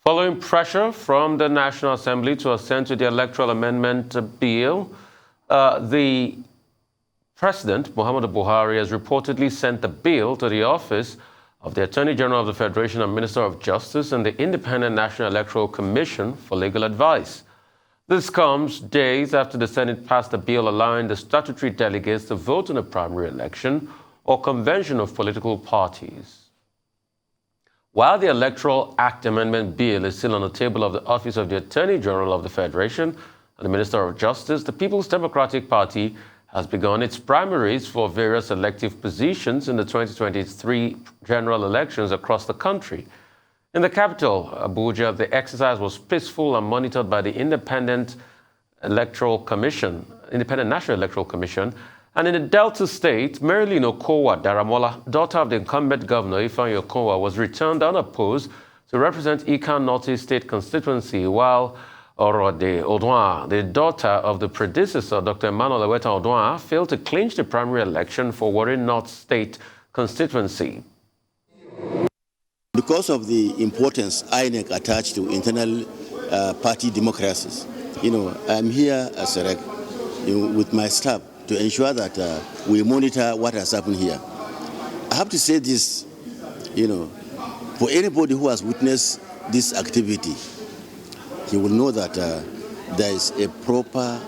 Following pressure from the National Assembly to assent to the electoral amendment bill, the President, Muhammadu Buhari, has reportedly sent the bill to the office of the Attorney General of the Federation and Minister of Justice and the Independent National Electoral Commission for legal advice. This comes days after the Senate passed a bill allowing the statutory delegates to vote in a primary election or convention of political parties. While the Electoral Act Amendment Bill is still on the table of the Office of the Attorney General of the Federation and the Minister of Justice, the People's Democratic Party has begun its primaries for various elective positions in the 2023 general elections across the country. In the capital, Abuja, the exercise was peaceful and monitored by the Independent National Electoral Commission. And in the Delta State, Marilyn Okowa Daramola, daughter of the incumbent governor Ifeanyi Okowa, was returned unopposed to represent Ikan Northeast State constituency, while Orode Odwan, the daughter of the predecessor, Dr. Emmanuel Eweta Odwan, failed to clinch the primary election for Warri North State constituency. Because of the importance INEC attached to internal party democracies, I'm here as a rep with my staff to ensure that we monitor what has happened here. I have to say this, for anybody who has witnessed this activity, he will know that there is a proper,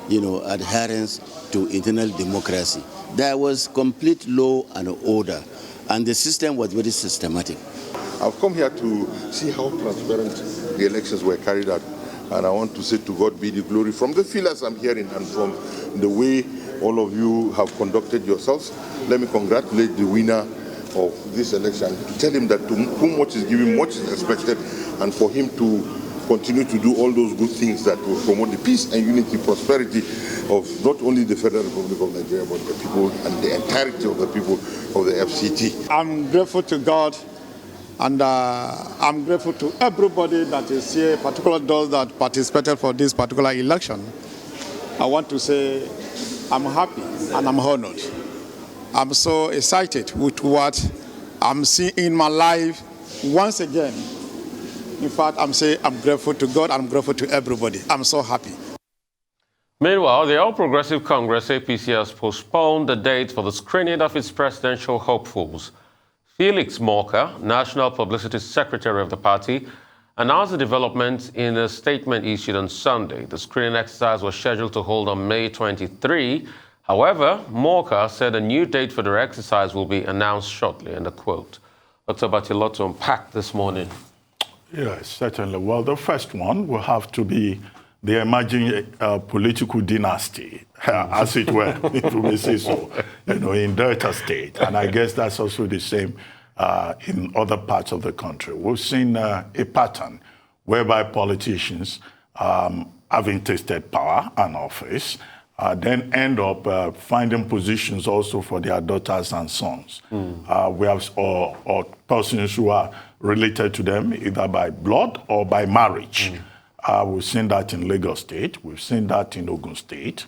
adherence to internal democracy. There was complete law and order, and the system was very systematic. I've come here to see how transparent the elections were carried out, and I want to say to God be the glory from the feelers I'm hearing and from the way all of you have conducted yourselves. Let me congratulate the winner of this election, to tell him that to whom much is given, much is expected, and for him to continue to do all those good things that will promote the peace and unity, prosperity of not only the Federal Republic of Nigeria, but the people and the entirety of the people of the FCT. I'm grateful to God, and I'm grateful to everybody that is here, particularly those that participated for this particular election. I want to say I'm happy and I'm honored. I'm so excited with what I'm seeing in my life once again. In fact, I'm grateful to God, I'm grateful to everybody. I'm so happy. Meanwhile, the All Progressive Congress, APC, has postponed the date for the screening of its presidential hopefuls. Felix Morka, National Publicity Secretary of the party, announced the development in a statement issued on Sunday. The screening exercise was scheduled to hold on May 23. However, Morka said a new date for the exercise will be announced shortly, and a quote. Dr. Batilo, to unpack this morning. Yes, certainly. Well, the first one will have to be the emerging political dynasty, as it were, if we may say so, in Delta State. And I guess that's also the same in other parts of the country. We've seen a pattern whereby politicians, having tasted power and office, then end up finding positions also for their daughters and sons. We have or persons who are related to them either by blood or by marriage. We've seen that in Lagos State. We've seen that in Ogun State.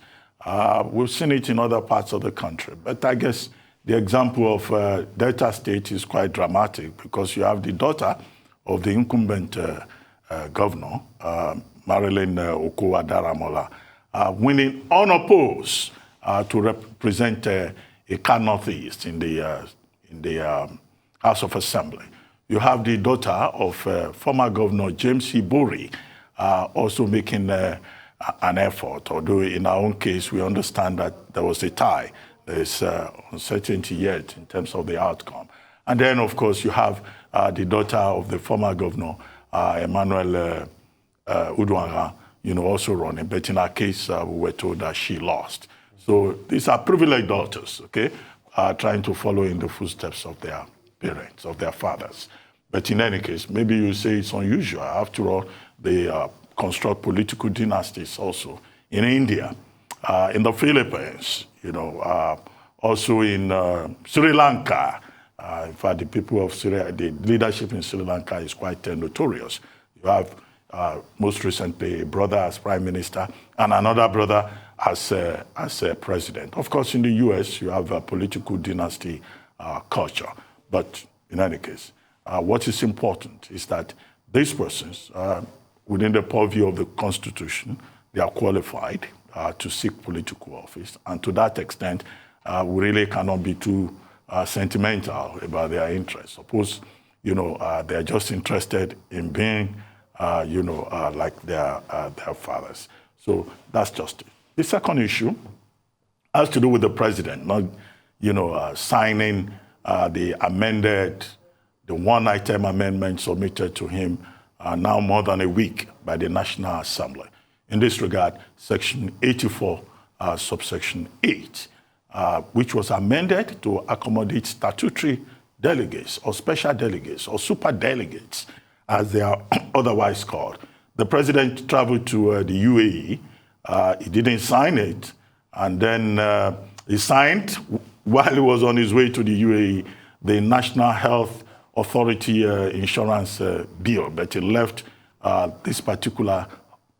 We've seen it in other parts of the country. But I guess the example of Delta State is quite dramatic because you have the daughter of the incumbent governor, Marilyn Okowa Daramola, winning unopposed to represent Ikan Northeast in the House of Assembly. You have the daughter of former Governor James Ibori also making an effort, although in our own case we understand that there was a tie. There is uncertainty yet in terms of the outcome. And then, of course, you have the daughter of the former governor, Emmanuel Udwanga, also running. But in our case, we were told that she lost. So these are privileged daughters, okay, trying to follow in the footsteps of their parents, of their fathers. But in any case, maybe you say it's unusual. After all, they construct political dynasties also in India, in the Philippines, also in Sri Lanka. In fact, the people of Syria, the leadership in Sri Lanka is quite notorious. You have most recently a brother as prime minister and another brother as a president. Of course, in the US, you have a political dynasty culture. But in any case, what is important is that these persons, within the purview of the Constitution, they are qualified to seek political office. And to that extent, we really cannot be too sentimental about their interests. Suppose, they're just interested in being, like their fathers. So that's just it. The second issue has to do with the president, not, signing the one-item amendment submitted to him now more than a week by the National Assembly. In this regard, Section 84, subsection 8, which was amended to accommodate statutory delegates or special delegates or super delegates, as they are otherwise called. The president traveled to the UAE. He didn't sign it, and then he signed, while he was on his way to the UAE, the National Health Authority insurance bill, but he left this particular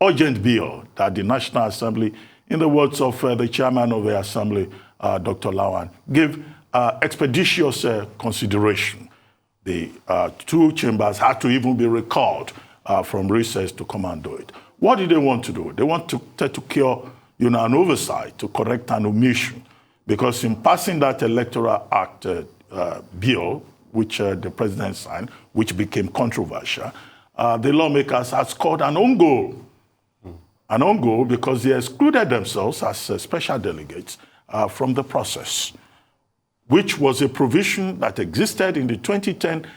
urgent bill that the National Assembly, in the words of the chairman of the Assembly, Dr. Lawan, gave expeditious consideration. The two chambers had to even be recalled from recess to come and do it. What did they want to do? They want to cure an oversight, to correct an omission, because in passing that Electoral Act bill, which the president signed, which became controversial, the lawmakers had scored an own goal. An own goal because they excluded themselves as special delegates from the process, which was a provision that existed in the 2010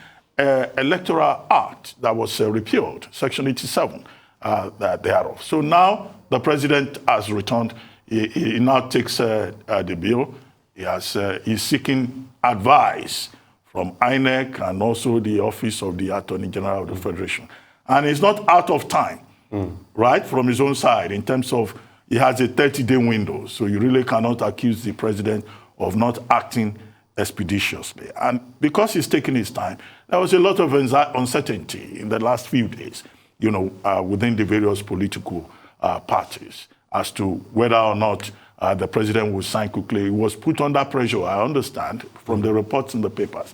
Electoral Act that was repealed, Section 87 thereof. So now the president has returned. He now takes the bill. He's seeking advice from INEC and also the Office of the Attorney General of the Federation. And he's not out of time, right, from his own side, in terms of he has a 30-day window. So you really cannot accuse the president of not acting expeditiously. And because he's taking his time, there was a lot of uncertainty in the last few days, within the various political parties as to whether or not the president would sign quickly. He was put under pressure, I understand, from the reports in the papers.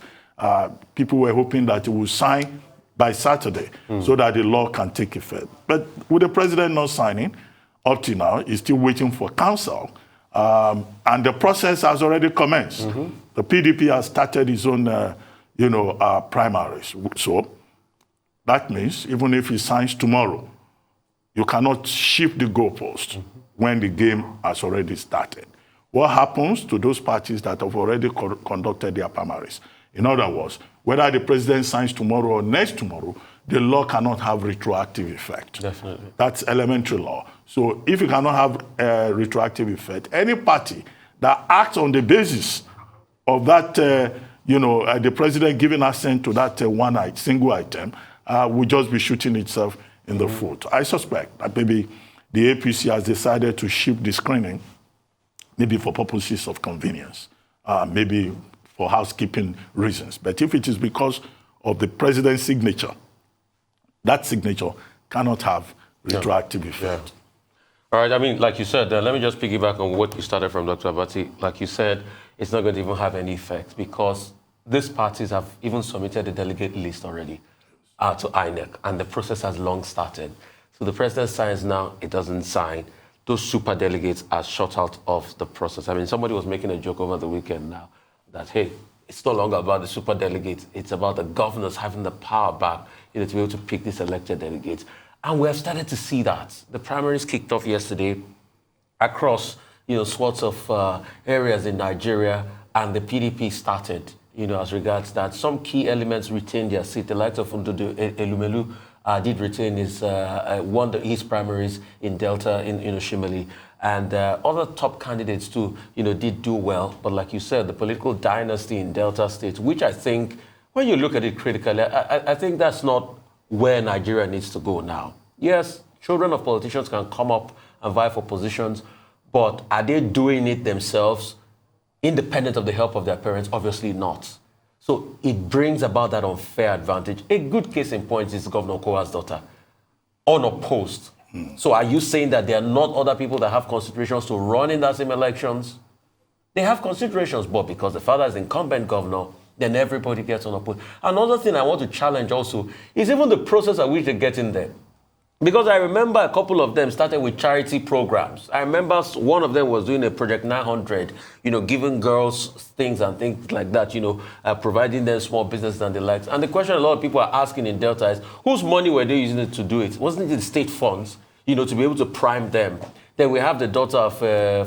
People were hoping that he would sign by Saturday so that the law can take effect. But with the president not signing, up to now, he's still waiting for counsel. And the process has already commenced. The PDP has started its own, primaries. So that means even if he signs tomorrow, you cannot shift the goalpost when the game has already started. What happens to those parties that have already conducted their primaries? In other words, whether the president signs tomorrow or next tomorrow, the law cannot have retroactive effect. Definitely. That's elementary law. So if you cannot have a retroactive effect, any party that acts on the basis of that, the president giving assent to that single item will just be shooting itself in the foot. I suspect that maybe the APC has decided to shift the screening, maybe for purposes of convenience, maybe for housekeeping reasons. But if it is because of the president's signature, that signature cannot have retroactive effect. Yeah. All right, I mean, like you said, let me just piggyback on what you started from, Dr. Abati. Like you said, it's not going to even have any effect because these parties have even submitted a delegate list already to INEC, and the process has long started. So the president signs now, it doesn't sign. Those super delegates are shut out of the process. I mean, somebody was making a joke over the weekend now that, hey, it's no longer about the super delegates. It's about the governors having the power back, to be able to pick these elected delegates. And we have started to see that. The primaries kicked off yesterday across, sorts of areas in Nigeria, and the PDP started, as regards that. Some key elements retained their seat. The likes of Ndudu Elumelu did retain won his primaries in Delta, in Shimali. And other top candidates too, did do well. But like you said, the political dynasty in Delta State, which I think, when you look at it critically, I think that's not where Nigeria needs to go now. Yes, children of politicians can come up and vie for positions, but are they doing it themselves, independent of the help of their parents? Obviously not. So it brings about that unfair advantage. A good case in point is Governor Kowa's daughter, unopposed. So are you saying that there are not other people that have considerations to run in that same elections? They have considerations, but because the father is incumbent governor, then everybody gets on a post. Another thing I want to challenge also is even the process at which they get in there. Because I remember a couple of them started with charity programs. I remember one of them was doing a Project 900, giving girls things and things like that, providing them small businesses and the likes. And the question a lot of people are asking in Delta is, whose money were they using it to do it? Wasn't it the state funds, to be able to prime them? Then we have the daughter of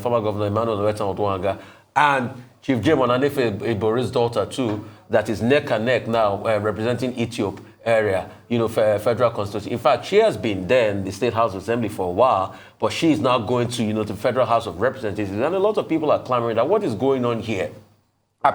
former Governor Emmanuel Oduanga and Chief J. Monanefe Ebori's daughter too, that is neck and neck now representing Ethiopia area, federal constituency. In fact, she has been there in the State House of Assembly for a while, but she is now going to, the Federal House of Representatives. And a lot of people are clamoring that what is going on here?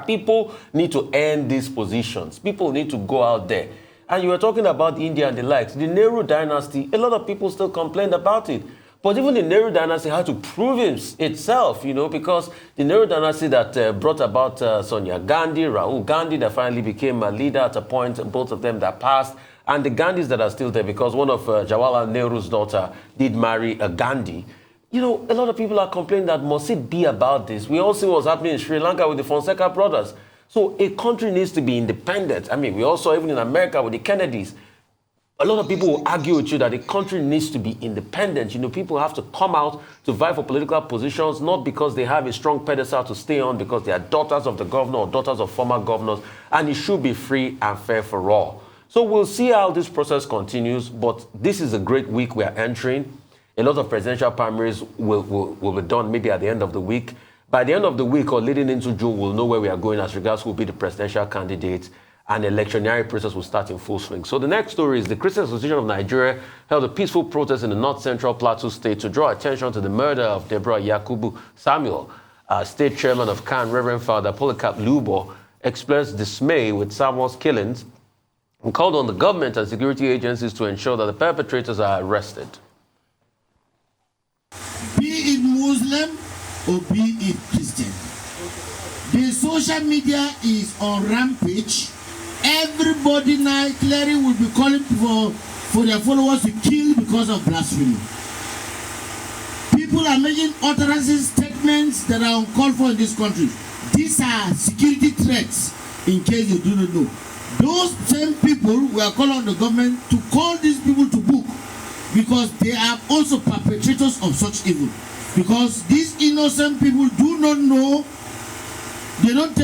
People need to earn these positions. People need to go out there. And you were talking about India and the likes. The Nehru dynasty, a lot of people still complained about it. But even the Nehru dynasty had to prove itself, because the Nehru dynasty that brought about Sonia Gandhi, Rahul Gandhi, that finally became a leader at a point, both of them that passed, and the Gandhis that are still there, because one of Jawaharlal Nehru's daughter did marry a Gandhi. A lot of people are complaining that must it be about this? We all see what's happening in Sri Lanka with the Fonseca brothers. So a country needs to be independent. I mean, we also, even in America with the Kennedys, a lot of people will argue with you that the country needs to be independent. People have to come out to vie for political positions, not because they have a strong pedestal to stay on, because they are daughters of the governor or daughters of former governors, and it should be free and fair for all. So we'll see how this process continues, but this is a great week we are entering. A lot of presidential primaries will be done maybe at the end of the week. By the end of the week or leading into June, we'll know where we are going as regards who will be the presidential candidates, and the electioneering process will start in full swing. So the next story is the Christian Association of Nigeria held a peaceful protest in the north-central Plateau State to draw attention to the murder of Deborah Yakubu Samuel. State Chairman of CAN, Reverend Father Polycarp Lubo, expressed dismay with Samuel's killings and called on the government and security agencies to ensure that the perpetrators are arrested. Be it Muslim or be it Christian, the social media is on rampage. Everybody now clearly will be calling for their followers to kill because of blasphemy. People are making utterances, statements that are uncalled for in this country. These are security threats, in case you do not know. Those same people were calling on the government to call these people to book, because they are also perpetrators of such evil. Because these innocent people do not know, they don't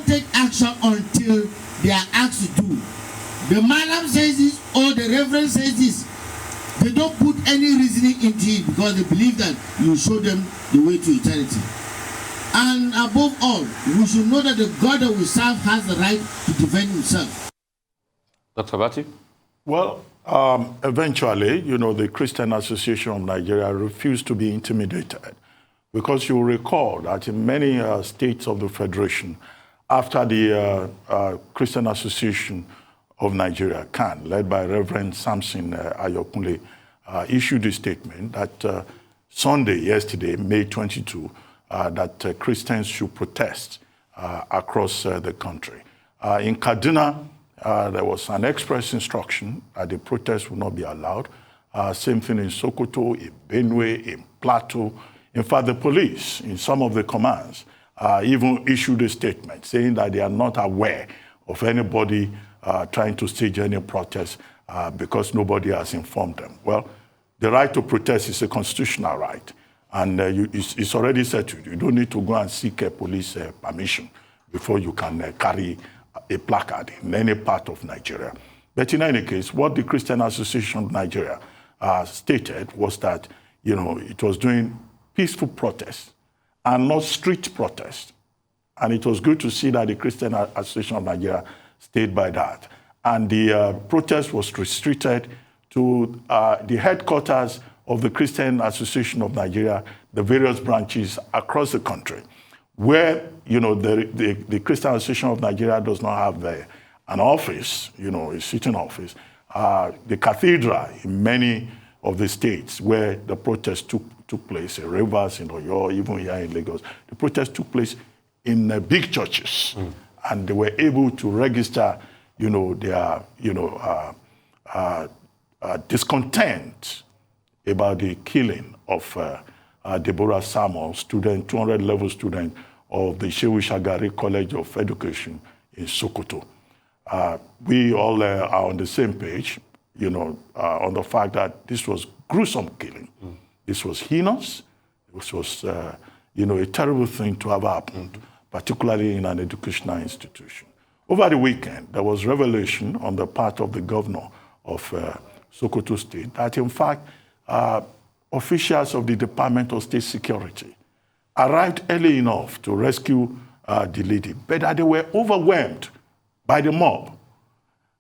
take action until they are asked to do. The Malam says this or the Reverend says this. They don't put any reasoning into it because they believe that you show them the way to eternity. And above all, we should know that the God that we serve has the right to defend himself. Dr. Bati? Well, eventually, the Christian Association of Nigeria refused to be intimidated, because you recall that in many states of the Federation, after the Christian Association of Nigeria, CAN, led by Reverend Samson Ayokunle, issued a statement that yesterday, May 22, that Christians should protest across the country. In Kaduna, there was an express instruction that the protest will not be allowed. Same thing in Sokoto, in Benue, in Plateau. In fact, the police, in some of the commands, even issued a statement saying that they are not aware of anybody trying to stage any protest because nobody has informed them. Well, the right to protest is a constitutional right, and it's already settled. You don't need to go and seek a police permission before you can carry a placard in any part of Nigeria. But in any case, what the Christian Association of Nigeria stated was that, it was doing peaceful protests and not street protests. And it was good to see that the Christian Association of Nigeria stayed by that. And the protest was restricted to the headquarters of the Christian Association of Nigeria, the various branches across the country, where, the Christian Association of Nigeria does not have an office, a sitting office. The cathedral in many of the states where the protest took place, in Rivers, in Oyo, even here in Lagos, the protest took place in big churches, and they were able to register, their, discontent about the killing of Deborah Samuel, 200-level student of the Shehu Shagari College of Education in Sokoto. We all are on the same page, on the fact that this was gruesome killing. This was heinous. This was, a terrible thing to have happened, particularly in an educational institution. Over the weekend, there was revelation on the part of the governor of Sokoto State that, in fact, officials of the Department of State Security arrived early enough to rescue the lady, but that they were overwhelmed by the mob.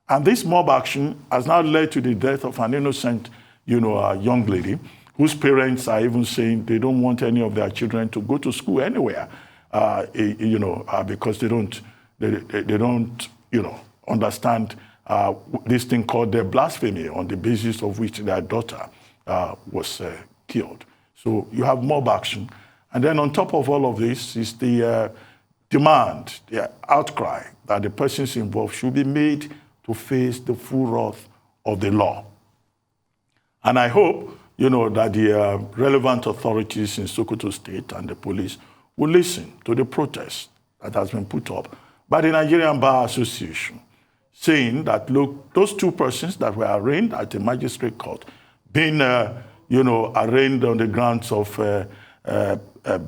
And this mob action has now led to the death of an innocent, young lady whose parents are even saying they don't want any of their children to go to school anywhere, because they don't understand this thing called the blasphemy, on the basis of which their daughter was killed. So you have mob action. And then on top of all of this is the demand, the outcry that the persons involved should be made to face the full wrath of the law. And I hope, that the relevant authorities in Sokoto State and the police will listen to the protest that has been put up by the Nigerian Bar Association, saying that, look, those two persons that were arraigned at the magistrate court, being, arraigned on the grounds of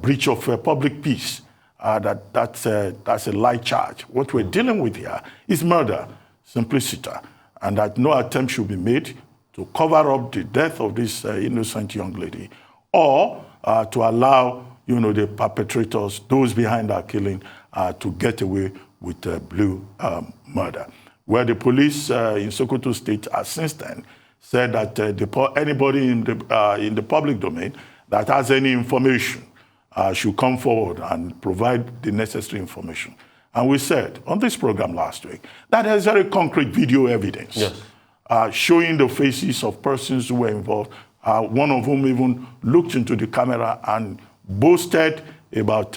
breach of public peace, that's a light charge. What we're dealing with here is murder, simpliciter, and that no attempt should be made to cover up the death of this innocent young lady, or to allow, the perpetrators, those behind our killing, to get away with blue murder. Where the police in Sokoto State has since then said that anybody in the public domain that has any information should come forward and provide the necessary information. And we said on this program last week that there's very concrete video evidence. Yes. Showing the faces of persons who were involved, one of whom even looked into the camera and boasted about,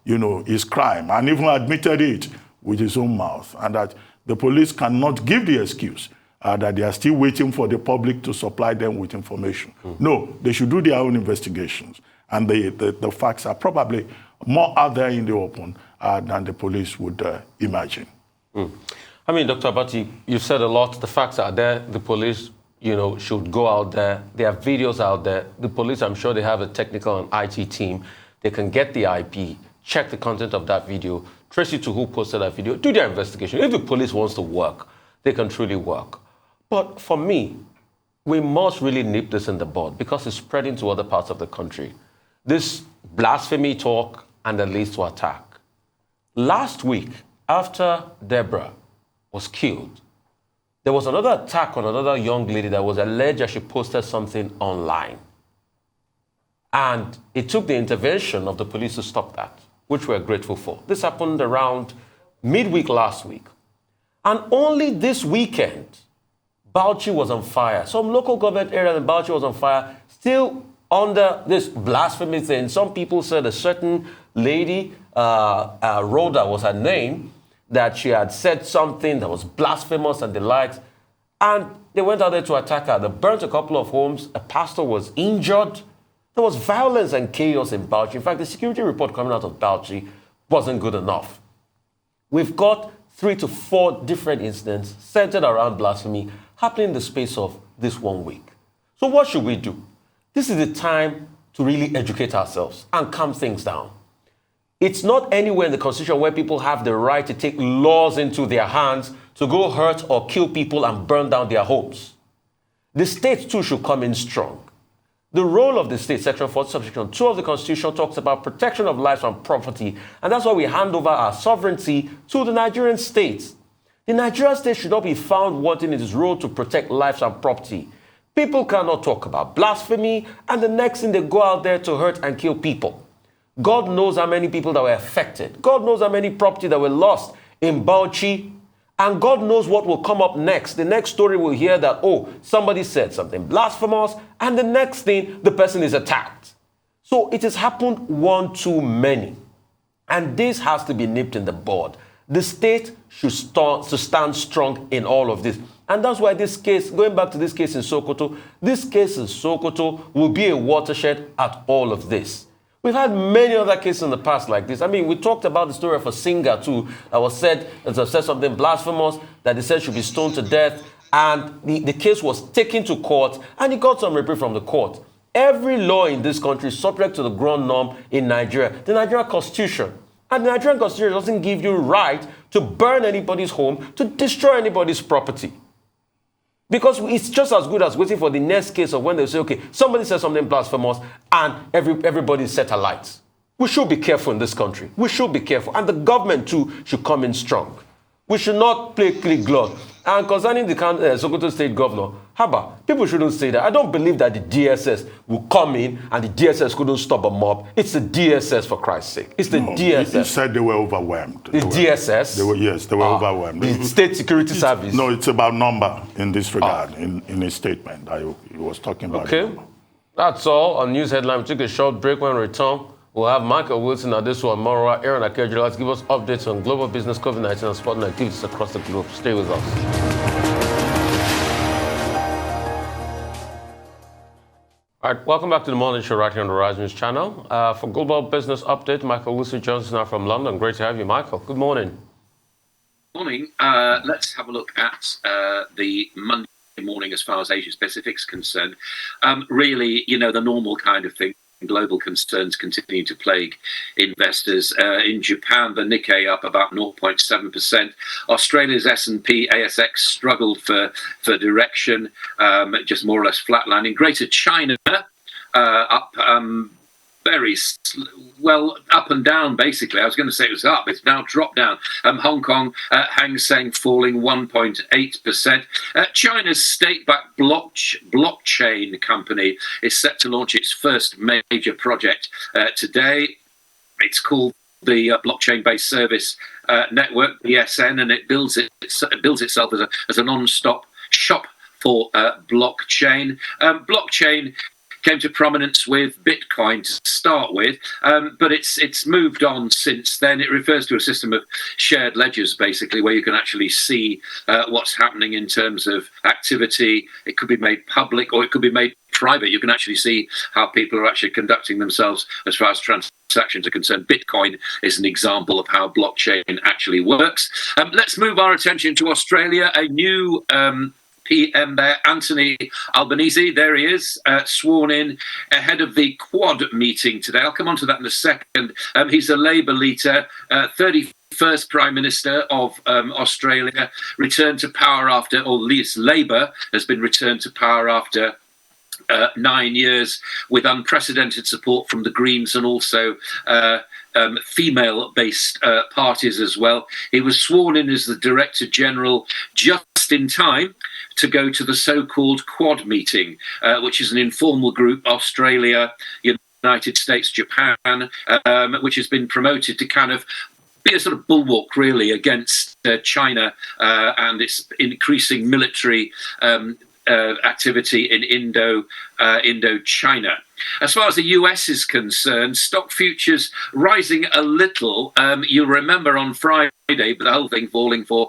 his crime, and even admitted it with his own mouth, and that the police cannot give the excuse that they are still waiting for the public to supply them with information. No, they should do their own investigations, and the facts are probably more out there in the open than the police would imagine. I mean, Dr. Abati, you've said a lot. The facts are there. The police, should go out there. There are videos out there. The police, I'm sure they have a technical and IT team. They can get the IP, check the content of that video, trace it to who posted that video, do their investigation. If the police wants to work, they can truly work. But for me, we must really nip this in the bud because it's spreading to other parts of the country. This blasphemy talk and that leads to attack. Last week, after Deborah was killed, there was another attack on another young lady that was alleged that she posted something online. And it took the intervention of the police to stop that, which we're grateful for. This happened around midweek last week. And only this weekend, Bauchi was on fire. Some local government area in Bauchi was on fire, still under this blasphemy thing. Some people said a certain lady, Rhoda was her name, that she had said something that was blasphemous and the likes. And they went out there to attack her. They burnt a couple of homes. A pastor was injured. There was violence and chaos in Bauchi. In fact, the security report coming out of Bauchi wasn't good enough. We've got 3 to 4 different incidents centered around blasphemy happening in the space of this 1 week. So what should we do? This is the time to really educate ourselves and calm things down. It's not anywhere in the Constitution where people have the right to take laws into their hands to go hurt or kill people and burn down their homes. The states too should come in strong. The role of the state, Section 40, Subsection 2 of the Constitution talks about protection of lives and property, and that's why we hand over our sovereignty to the Nigerian states. The Nigerian state should not be found wanting in its role to protect lives and property. People cannot talk about blasphemy, and the next thing they go out there to hurt and kill people. God knows how many people that were affected. God knows how many property that were lost in Bauchi. And God knows what will come up next. The next story we'll hear that, oh, somebody said something blasphemous, and the next thing, the person is attacked. So it has happened one too many. And this has to be nipped in the bud. The state should stand strong in all of this. And that's why this case, going back to this case in Sokoto, this case in Sokoto will be a watershed at all of this. We've had many other cases in the past like this. I mean, we talked about the story of a singer too that was said something blasphemous that they said should be stoned to death, and the case was taken to court, and he got some reprieve from the court. Every law in this country is subject to the ground norm in Nigeria, the Nigerian Constitution. And the Nigerian Constitution doesn't give you right to burn anybody's home, to destroy anybody's property. Because it's just as good as waiting for the next case of when they say, okay, somebody says something blasphemous and everybody is set alight. We should be careful in this country. We should be careful. And the government too should come in strong. We should not play click glove. And concerning the Sokoto State Governor, Haba, people shouldn't say that. I don't believe that the DSS will come in and the DSS couldn't stop a mob. It's the DSS, for Christ's sake. It's the DSS. You said they were overwhelmed. The DSS? They were overwhelmed. The State Security Service? No, it's about number in this regard, in his statement. He was talking about okay. That's all on News Headline. We took a short break. When we return, we'll have Michael Wilson, Adesu Amora, Aaron Akerjula. Let's give us updates on global business, COVID-19, and sporting activities across the globe. Stay with us. All right, welcome back to the morning show right here on the Rise News channel. For Global Business Update, Michael Wilson joins us now from London. Great to have you, Michael. Good morning. Morning. Let's have a look at the Monday morning as far as Asia Pacific's concerned. Really, the normal kind of thing. Global concerns continue to plague investors. In Japan, the Nikkei up about 0.7%. Australia's S&P ASX struggled for direction, just more or less flatlining. Greater China up very well, up and down, basically. I was going to say it was up. It's now dropped down. Hong Kong, Hang Seng falling 1.8%. China's state-backed blockchain company is set to launch its first major project today. It's called the Blockchain-Based Service Network, BSN, and it builds itself as a non-stop shop for blockchain. Blockchain came to prominence with Bitcoin to start with, but it's moved on since then. It refers to a system of shared ledgers, basically, where you can actually see what's happening in terms of activity. It could be made public or it could be made private. You can actually see how people are actually conducting themselves as far as transactions are concerned. Bitcoin is an example of how blockchain actually works. Let's move our attention to Australia. A new PM there, Anthony Albanese, there he is, sworn in ahead of the Quad meeting today. I'll come on to that in a second. He's a Labour leader, 31st Prime Minister of Australia, returned to power after, or at least Labour has been returned to power after 9 years with unprecedented support from the Greens and also female-based parties as well. He was sworn in as the Director General just in time to go to the so-called Quad meeting, which is an informal group, Australia, United States, Japan, which has been promoted to kind of be a sort of bulwark, really, against China and its increasing military activity in Indochina. As far as the US is concerned, stock futures rising a little. You'll remember on Friday, but the whole thing falling for,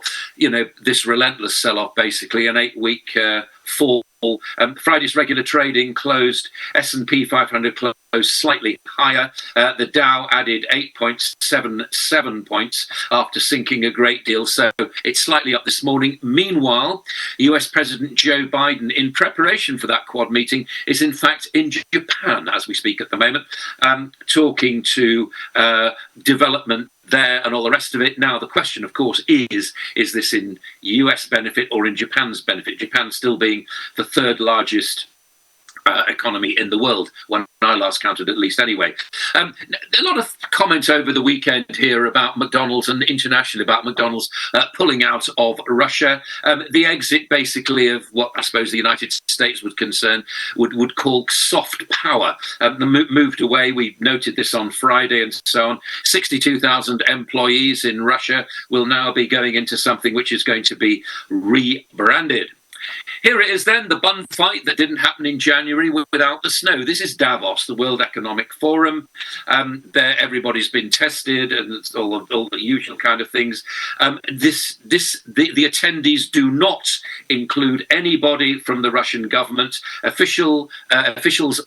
this relentless sell-off, basically, an 8-week fall. Friday's regular trading closed, S&P 500 closed slightly higher. The Dow added 8.77 points after sinking a great deal, so it's slightly up this morning. Meanwhile, US President Joe Biden, in preparation for that Quad meeting, is in fact in Japan as we speak at the moment, talking to development there and all the rest of it. Now, the question, of course, is this in US benefit or in Japan's benefit? Japan still being the third largest economy in the world, when I last counted, at least anyway. A lot of comments over the weekend here about McDonald's and internationally about McDonald's pulling out of Russia. The exit, basically, of what I suppose the United States would call soft power. The moved away. We noted this on Friday and so on. 62,000 employees in Russia will now be going into something which is going to be rebranded. here it is then, the bun fight that didn't happen in January without the snow. This is Davos, the World Economic Forum. There, everybody's been tested and it's all the usual kind of things. The attendees do not include anybody from the Russian government, officials,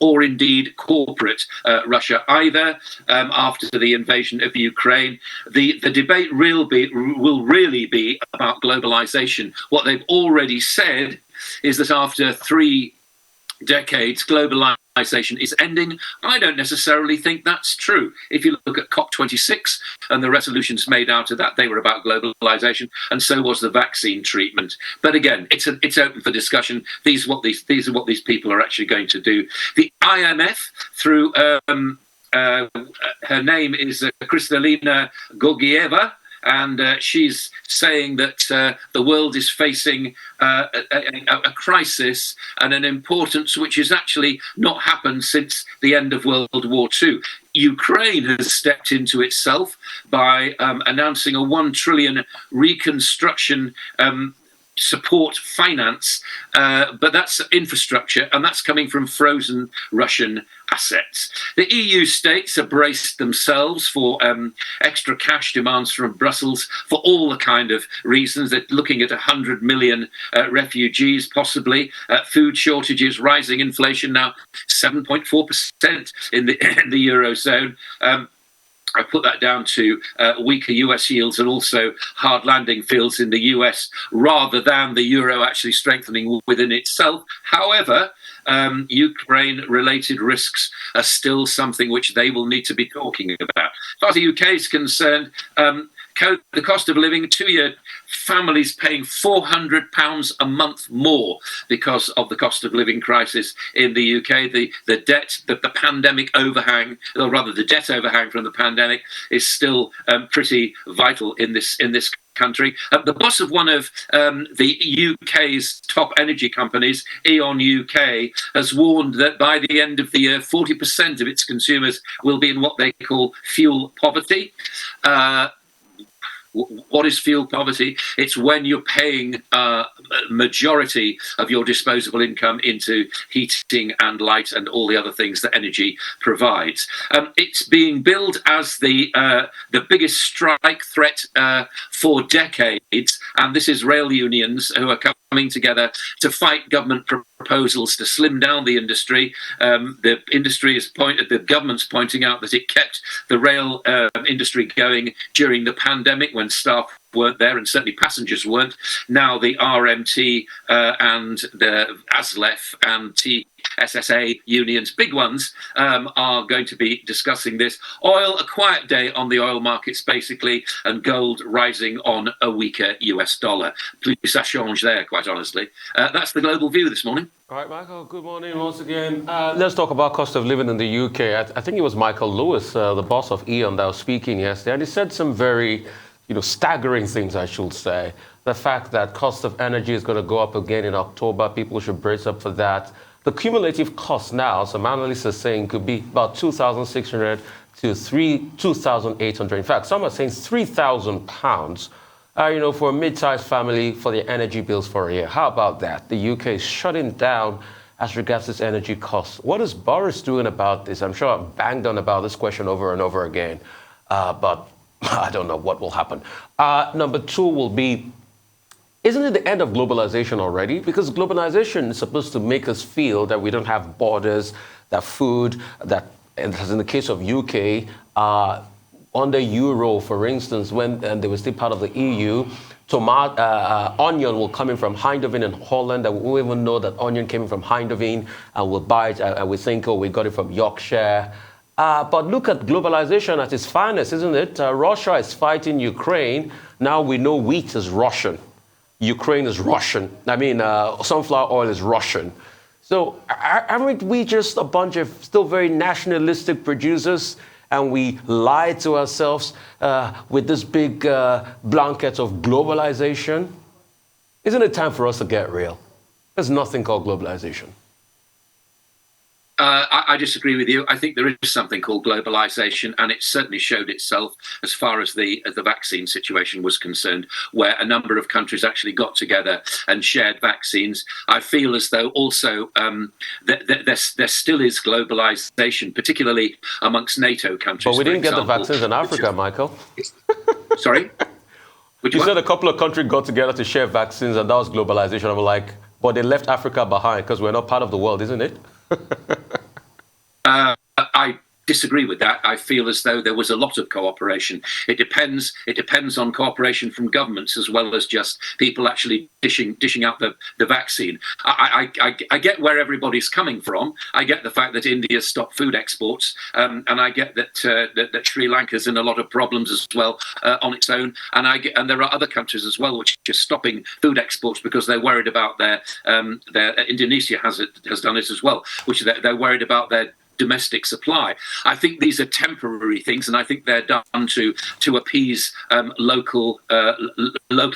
or indeed corporate Russia either. After the invasion of Ukraine, the debate will really be about globalization. What they've already said is that after 3 decades, globalization is ending. I don't necessarily think that's true. If you look at COP26 and the resolutions made out of that, they were about globalization, and so was the vaccine treatment. But again, it's open for discussion. These are what these people are actually going to do. The IMF, through her name is Kristalina Georgieva, and she's saying that the world is facing a crisis and an importance which has actually not happened since the end of World War II. Ukraine has stepped into itself by announcing a 1 trillion reconstruction support finance, but that's infrastructure, and that's coming from frozen Russian assets. The EU states have braced themselves for extra cash demands from Brussels for all the kind of reasons. They're looking at 100 million refugees, possibly, food shortages, rising inflation, now 7.4% in the Eurozone. I put that down to weaker US yields and also hard landing fields in the US rather than the euro actually strengthening within itself. However, Ukraine-related risks are still something which they will need to be talking about. As far as the UK is concerned, the cost of living, 2-year families paying £400 a month more because of the cost of living crisis in the UK. The debt, the pandemic overhang, or rather the debt overhang from the pandemic, is still pretty vital in this country. The boss of one of the UK's top energy companies, E.ON UK, has warned that by the end of the year, 40% of its consumers will be in what they call fuel poverty. What is fuel poverty? It's when you're paying a majority of your disposable income into heating and light and all the other things that energy provides. It's being billed as the biggest strike threat for decades, and this is rail unions who are coming together to fight government proposals to slim down the industry. The government's pointing out that it kept the rail industry going during the pandemic when staff weren't there, and certainly passengers weren't. Now the RMT and the ASLEF and TSSA unions, big ones, are going to be discussing this. Oil, a quiet day on the oil markets basically, and gold rising on a weaker US dollar. Plus ça change there, quite honestly. That's the global view this morning. All right, Michael, good morning once again. Let's talk about cost of living in the UK. I think it was Michael Lewis, the boss of E.ON, that was speaking yesterday, and he said some very staggering things, I should say. The fact that cost of energy is going to go up again in October, people should brace up for that. The cumulative cost now, some analysts are saying, could be about 2,600 to 2,800. In fact, some are saying £3,000, for a mid-sized family for their energy bills for a year. How about that? The UK is shutting down as regards its energy costs. What is Boris doing about this? I'm sure I've banged on about this question over and over again, but I don't know what will happen. Number 2 will be, isn't it the end of globalization already? Because globalization is supposed to make us feel that we don't have borders, that food, that, and as in the case of UK, under Euro, for instance, when they were still part of the EU, onion will come in from Eindhoven in Holland, and we won't even know that onion came in from Eindhoven, and we'll buy it, and we think, oh, we got it from Yorkshire. But look at globalization at its finest, isn't it? Russia is fighting Ukraine. Now we know wheat is Russian. Ukraine is Russian. I mean, sunflower oil is Russian. So aren't we just a bunch of still very nationalistic producers, and we lie to ourselves with this big blanket of globalization? Isn't it time for us to get real? There's nothing called globalization. I disagree with you. I think there is something called globalisation, and it certainly showed itself as far as the vaccine situation was concerned, where a number of countries actually got together and shared vaccines. I feel as though also there still is globalisation, particularly amongst NATO countries. But we didn't get the vaccines in Africa, Michael. Sorry? You said a couple of countries got together to share vaccines, and that was globalization. I'm like, but they left Africa behind because we're not part of the world, isn't it? I disagree with that. I feel as though there was a lot of cooperation. It depends on cooperation from governments as well as just people actually dishing out the vaccine. I get where everybody's coming from. I get the fact that India stopped food exports, and I get that that Sri Lanka's in a lot of problems as well on its own. And there are other countries as well which are stopping food exports because they're worried about their Indonesia has done it as well, which they're worried about their domestic supply. I think these are temporary things, and I think they're done to appease local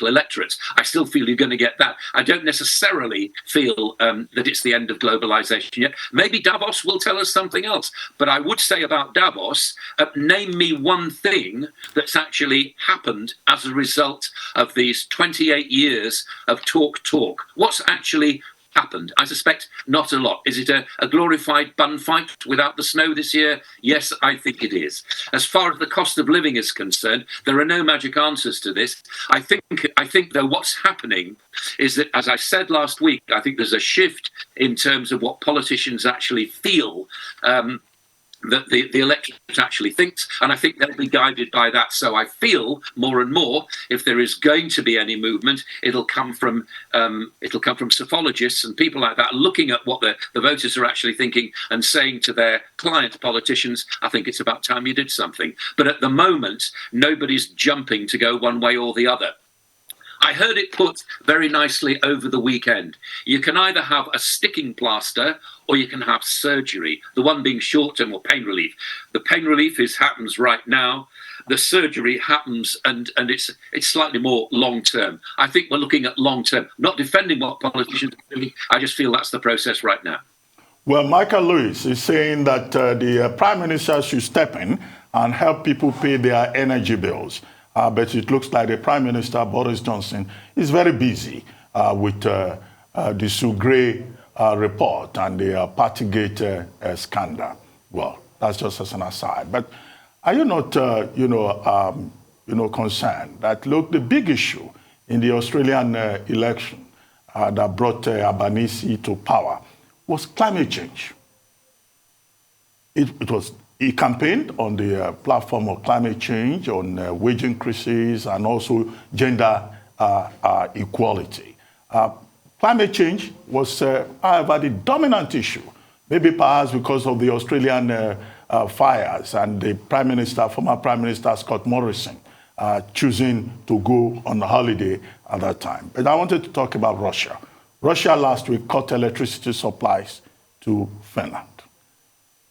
electorates. I still feel you're going to get that. I don't necessarily feel that it's the end of globalization yet. Maybe Davos will tell us something else. But I would say about Davos, name me one thing that's actually happened as a result of these 28 years of talk. What's actually happened? I suspect not a lot. Is it a glorified bun fight without the snow this year? Yes, I think it is. As far as the cost of living is concerned, there are no magic answers to this. I think though what's happening is that, as I said last week, I think there's a shift in terms of what politicians actually feel that the electorate actually thinks, and I think they'll be guided by that. So I feel more and more, if there is going to be any movement, it'll come from psephologists and people like that, looking at what the voters are actually thinking and saying to their client politicians, I think it's about time you did something. But at the moment, nobody's jumping to go one way or the other. I heard it put very nicely over the weekend. You can either have a sticking plaster or you can have surgery, the one being short-term or pain relief. The pain relief happens right now. The surgery happens and it's slightly more long-term. I think we're looking at long-term, not defending what politicians are doing. I just feel that's the process right now. Well, Michael Lewis is saying that the Prime Minister should step in and help people pay their energy bills. But it looks like the Prime Minister, Boris Johnson, is very busy with the Sugre report and the Partygate scandal. Well, that's just as an aside. But are you not, concerned that, look, the big issue in the Australian election that brought Albanese to power was climate change? He campaigned on the platform of climate change, on wage increases, and also gender equality. Climate change was, however, the dominant issue, maybe perhaps because of the Australian fires and the former Prime Minister Scott Morrison choosing to go on holiday at that time. But I wanted to talk about Russia. Russia last week cut electricity supplies to Finland.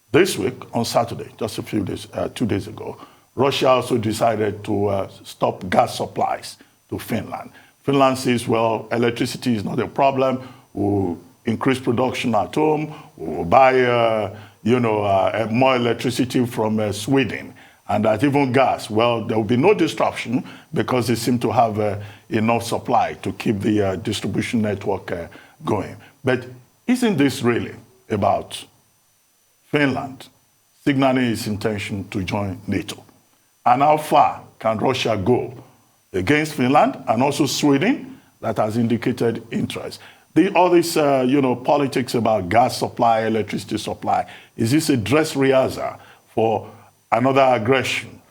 This week, on Saturday, just 2 days ago, Russia also decided to stop gas supplies to Finland. Finland says, well, electricity is not a problem. We'll increase production at home. We'll buy, more electricity from Sweden. And that even gas, well, there will be no disruption because they seem to have enough supply to keep the distribution network going. But isn't this really about Finland signaling its intention to join NATO? And how far can Russia go against Finland and also Sweden that has indicated interest? All this, politics about gas supply, electricity supply, is this a dress rehearsal for another aggression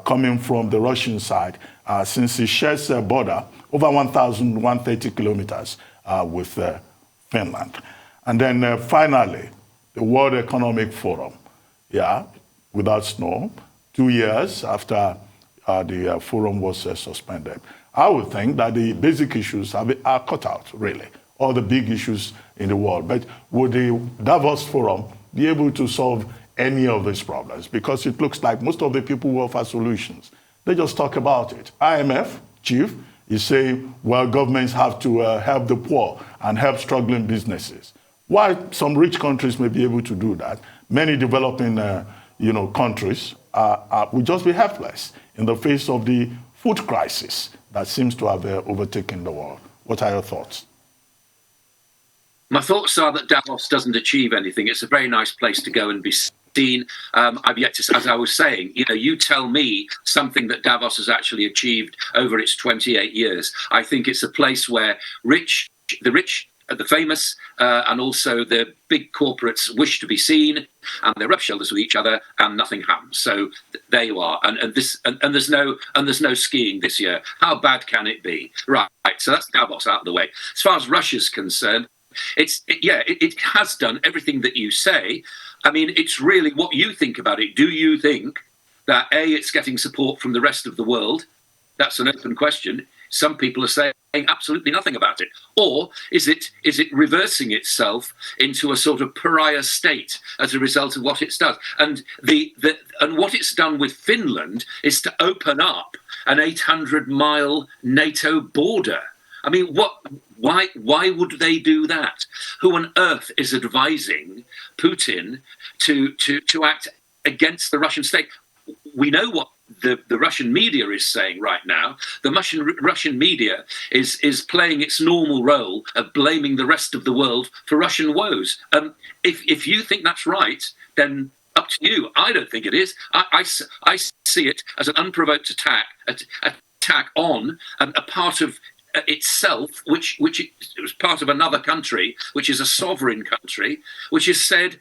coming from the Russian side since it shares a border over 1,130 kilometers with Finland? And then finally, the World Economic Forum, without snow, 2 years after the forum was suspended. I would think that the basic issues are cut out, really, all the big issues in the world. But would the Davos Forum be able to solve any of these problems? Because it looks like most of the people who offer solutions, they just talk about it. IMF chief is saying, well, governments have to help the poor and help struggling businesses. While some rich countries may be able to do that, many developing countries will just be helpless in the face of the food crisis that seems to have overtaken the world. What are your thoughts? My thoughts are that Davos doesn't achieve anything. It's a very nice place to go and be seen. I've yet to, as I was saying, you tell me something that Davos has actually achieved over its 28 years. I think it's a place where the rich, the famous, and also the big corporates wish to be seen, and they rub shoulders with each other, and nothing happens. So there you are, and there's no skiing this year. How bad can it be? Right. So that's Davos out of the way. As far as Russia's concerned, it has done everything that you say. I mean, it's really what you think about it. Do you think that it's getting support from the rest of the world? That's an open question. Some people are saying absolutely nothing about it. Or is it reversing itself into a sort of pariah state as a result of what it's done? And and what it's done with Finland is to open up an 800-mile NATO border. I mean, why would they do that? Who on earth is advising Putin to act against the Russian state? We know what the Russian media is saying right now. The Russian media is playing its normal role of blaming the rest of the world for Russian woes. If you think that's right, then up to you. I don't think it is. I see it as an unprovoked attack on a part of itself, which was part of another country, which is a sovereign country, which has said,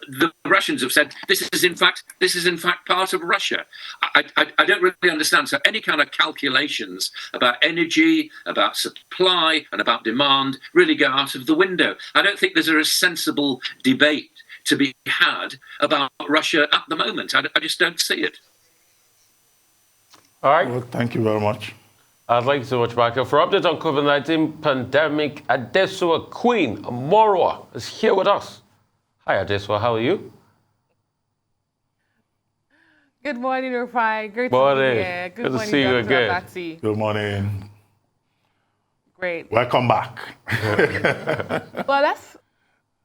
the Russians have said, this is in fact part of Russia. I don't really understand. So any kind of calculations about energy, about supply, and about demand really go out of the window. I don't think there's a sensible debate to be had about Russia at the moment. I just don't see it. All right. Well, thank you very much. Thank you so much, Michael. For updates on COVID-19 pandemic, Adesua Queen Morwa is here with us. Hi, Adesua. How are you? Good morning, Rufai. Great morning. to be here. Good to see you again. Abati. Good morning. Great. Welcome back. Well,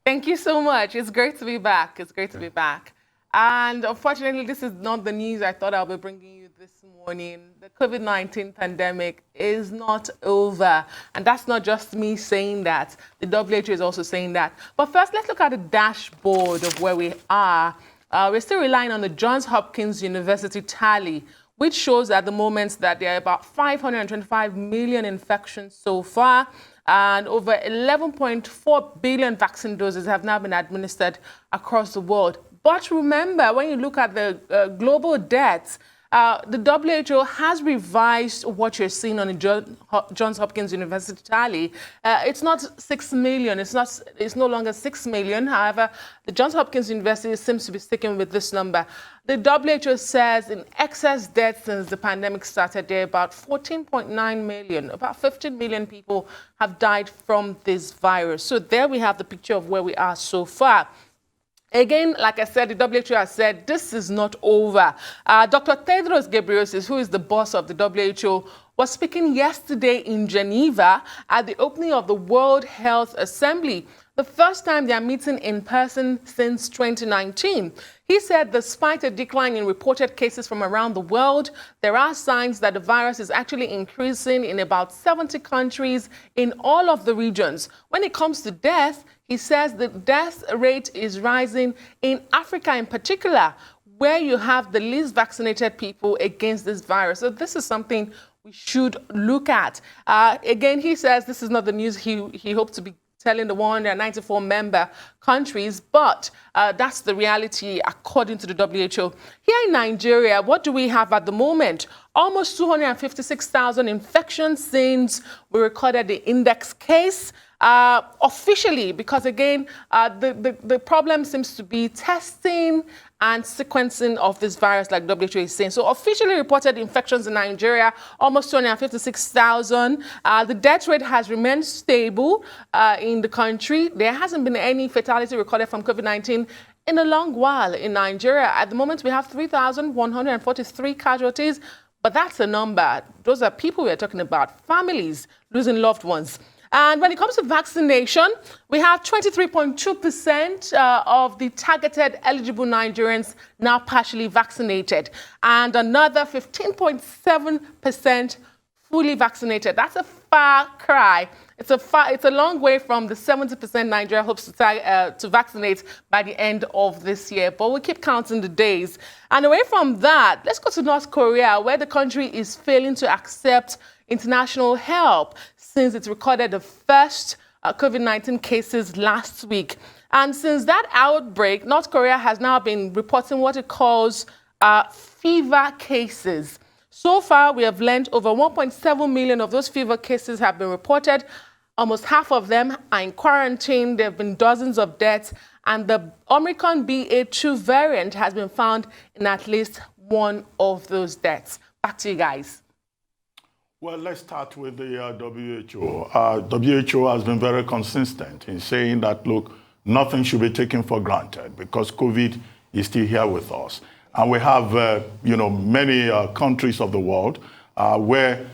thank you so much. It's great to be back. It's great to be back. And unfortunately, this is not the news I thought I'll be bringing you this morning. The COVID-19 pandemic is not over. And that's not just me saying that. The WHO is also saying that. But first, let's look at the dashboard of where we are. We're still relying on the Johns Hopkins University tally, which shows at the moment that there are about 525 million infections so far. And over 11.4 billion vaccine doses have now been administered across the world. But remember, when you look at the global deaths, the WHO has revised what you're seeing on the Johns Hopkins University tally. It's not 6 million. It's no longer 6 million. However, the Johns Hopkins University seems to be sticking with this number. The WHO says in excess deaths since the pandemic started, there are about 14.9 million. About 15 million people have died from this virus. So there we have the picture of where we are so far. Again, like I said, the WHO has said this is not over. Dr. Tedros Ghebreyesus, who is the boss of the WHO, was speaking yesterday in Geneva at the opening of the World Health Assembly, the first time they are meeting in person since 2019. He said despite a decline in reported cases from around the world, there are signs that the virus is actually increasing in about 70 countries in all of the regions. When it comes to death, he says the death rate is rising in Africa in particular, where you have the least vaccinated people against this virus. So this is something we should look at. Again, he says this is not the news he hoped to be telling the 194 member countries, but that's the reality according to the WHO. Here in Nigeria, what do we have at the moment? Almost 256,000 infections since we recorded the index case. Officially, because again, the problem seems to be testing and sequencing of this virus, like WHO is saying. So officially reported infections in Nigeria, almost 256,000. The death rate has remained stable in the country. There hasn't been any fatality recorded from COVID-19 in a long while in Nigeria. At the moment, we have 3,143 casualties, but that's a number. Those are people we're talking about, families losing loved ones. And when it comes to vaccination, we have 23.2% of the targeted eligible Nigerians now partially vaccinated, and another 15.7% fully vaccinated. That's a far cry. It's a long way from the 70% Nigeria hopes to vaccinate by the end of this year. But we'll keep counting the days. And away from that, let's go to North Korea, where the country is failing to accept international help since it recorded the first COVID-19 cases last week. And since that outbreak, North Korea has now been reporting what it calls fever cases. So far, we have learned over 1.7 million of those fever cases have been reported. Almost half of them are in quarantine. There have been dozens of deaths. And the Omicron BA.2 variant has been found in at least one of those deaths. Back to you guys. Well, let's start with the WHO. WHO has been very consistent in saying that, look, nothing should be taken for granted because COVID is still here with us. And we have, many countries of the world where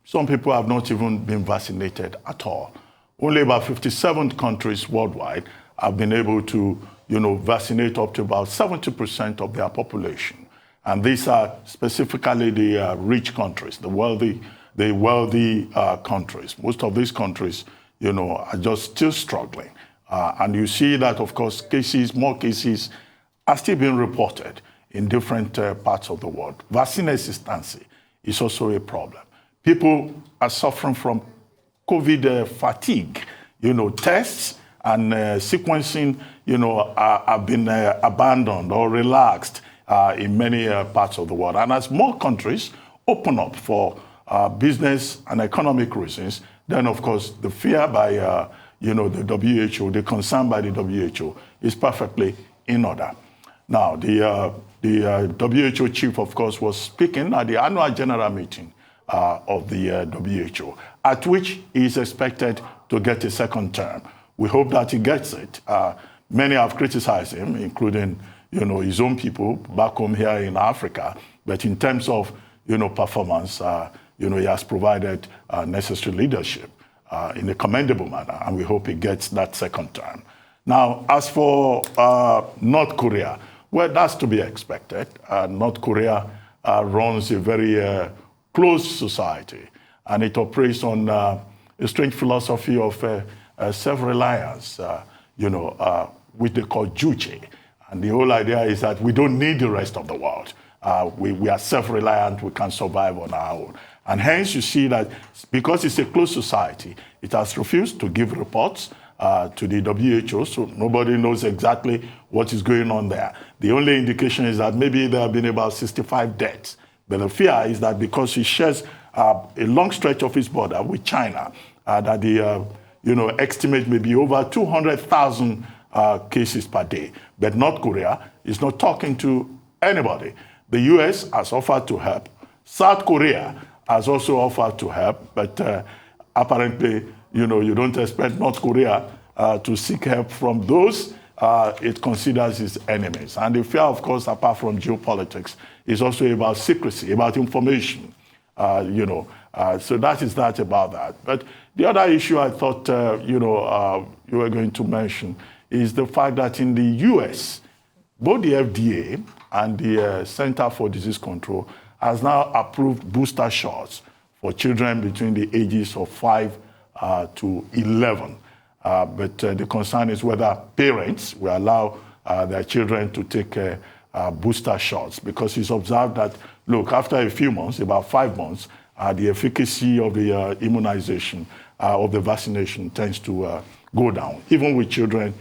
some people have not even been vaccinated at all. Only about 57 countries worldwide have been able to, vaccinate up to about 70% of their population. And these are specifically the rich countries, the wealthy countries. Most of these countries, are just still struggling. And you see that, of course, more cases are still being reported in different parts of the world. Vaccine hesitancy is also a problem. People are suffering from COVID fatigue. Tests and sequencing, have been abandoned or relaxed in many parts of the world. And as more countries open up for business and economic reasons, then of course the fear by the WHO, the concern by the WHO is perfectly in order. Now, the WHO chief, of course, was speaking at the annual general meeting of the WHO, at which he is expected to get a second term. We hope that he gets it. Many have criticized him, including his own people back home here in Africa. But in terms of performance, he has provided necessary leadership in a commendable manner, and we hope he gets that second term. Now, as for North Korea, well, that's to be expected. North Korea runs a very closed society, and it operates on a strange philosophy of self-reliance, which they call juche. And the whole idea is that we don't need the rest of the world. We are self-reliant, we can survive on our own. And hence you see that because it's a closed society, it has refused to give reports to the WHO, so nobody knows exactly what is going on there. The only indication is that maybe there have been about 65 deaths. But the fear is that because it shares a long stretch of its border with China, that the estimate may be over 200,000 cases per day. But North Korea is not talking to anybody. The US has offered to help. South Korea has also offered to help, but apparently, you don't expect North Korea to seek help from those it considers its enemies. And the fear, of course, apart from geopolitics, is also about secrecy, about information, so that is that about that. But the other issue I thought, you were going to mention is the fact that in the US, both the FDA and the Center for Disease Control has now approved booster shots for children between the ages of 5 to 11. But the concern is whether parents will allow their children to take booster shots, because it's observed that, look, after a few months, about 5 months, the efficacy of the immunization, of the vaccination tends to go down, even with children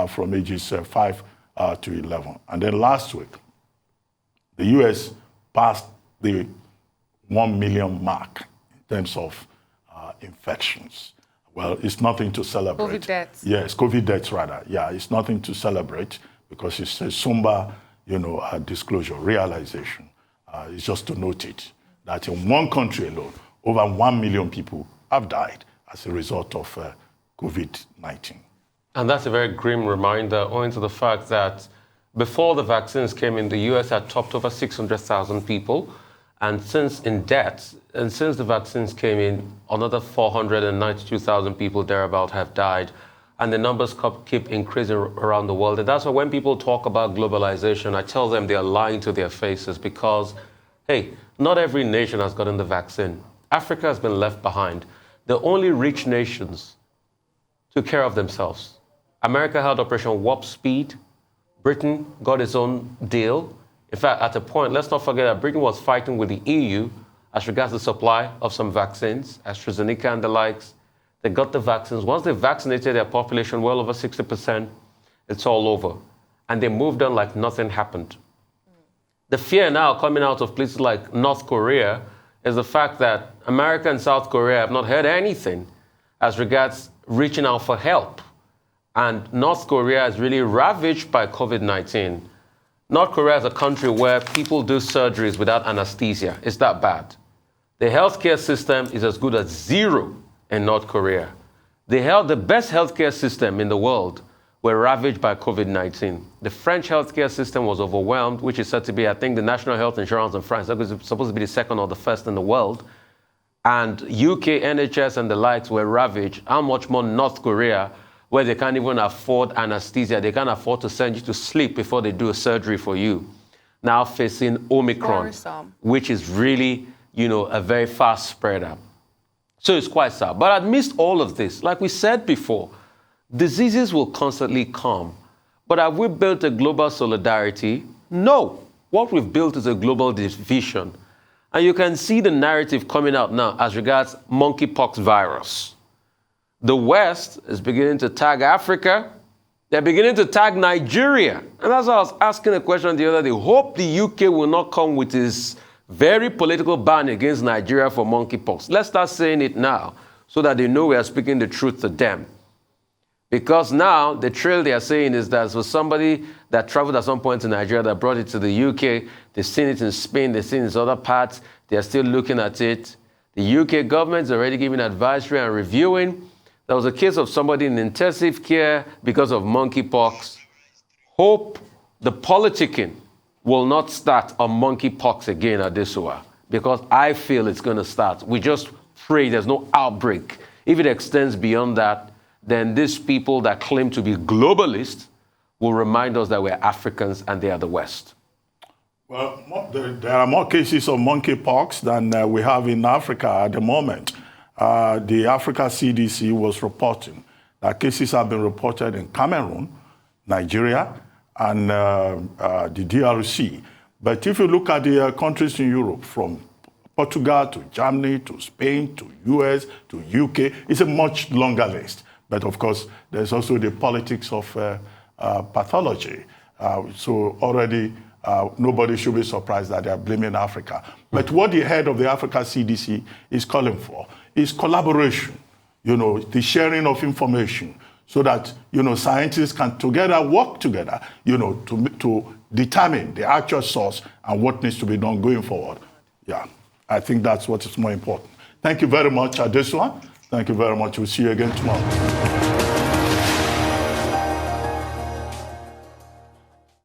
from ages 5 to 11. And then last week, the US passed the 1 million mark in terms of infections. Well, it's nothing to celebrate. COVID deaths. Yes, COVID deaths rather. Yeah, it's nothing to celebrate because it's a somber, disclosure, realization. It's just to note it, that in one country alone, over 1 million people have died as a result of COVID-19. And that's a very grim reminder, owing to the fact that before the vaccines came in, the US had topped over 600,000 people. And since the vaccines came in, another 492,000 people thereabout have died. And the numbers keep increasing around the world. And that's why when people talk about globalization, I tell them they are lying to their faces because, hey, not every nation has gotten the vaccine. Africa has been left behind. The only rich nations took care of themselves. America held Operation Warp Speed. Britain got its own deal. In fact, at a point, let's not forget that Britain was fighting with the EU as regards the supply of some vaccines, AstraZeneca and the likes. They got the vaccines. Once they vaccinated their population, well over 60%, it's all over. And they moved on like nothing happened. The fear now coming out of places like North Korea is the fact that America and South Korea have not heard anything as regards reaching out for help. And North Korea is really ravaged by COVID-19. North Korea is a country where people do surgeries without anesthesia. It's that bad. The healthcare system is as good as zero in North Korea. The best healthcare system in the world were ravaged by COVID-19. The French healthcare system was overwhelmed, which is said to be, I think, the national health insurance in France. That was supposed to be the second or the first in the world. And UK, NHS, and the likes were ravaged. How much more North Korea, where they can't even afford anesthesia. They can't afford to send you to sleep before they do a surgery for you. Now facing Omicron, which is really, a very fast spreader. So it's quite sad. But amidst all of this, like we said before, diseases will constantly come. But have we built a global solidarity? No. What we've built is a global division. And you can see the narrative coming out now as regards monkeypox virus. The West is beginning to tag Africa. They're beginning to tag Nigeria. And that's why I was asking a question the other day. Hope the UK will not come with this very political ban against Nigeria for monkeypox. Let's start saying it now so that they know we are speaking the truth to them. Because now the trail they are saying is that for somebody that traveled at some point to Nigeria that brought it to the UK, they've seen it in Spain, they've seen it in other parts, they're still looking at it. The UK government is already giving advisory and reviewing. There was a case of somebody in intensive care because of monkeypox. Hope the politicking will not start on monkeypox again at Adesua, because I feel it's going to start. We just pray there's no outbreak. If it extends beyond that, then these people that claim to be globalists will remind us that we're Africans and they are the West. Well, there are more cases of monkeypox than we have in Africa at the moment. The Africa CDC was reporting that cases have been reported in Cameroon, Nigeria, and the DRC. But if you look at the countries in Europe, from Portugal to Germany to Spain to US to UK, it's a much longer list. But of course, there's also the politics of pathology. So already nobody should be surprised that they are blaming Africa. But what the head of the Africa CDC is calling for is collaboration, the sharing of information, so that, scientists can work together, to determine the actual source and what needs to be done going forward. Yeah, I think that's what is more important. Thank you very much, Adesua. Thank you very much. We'll see you again tomorrow.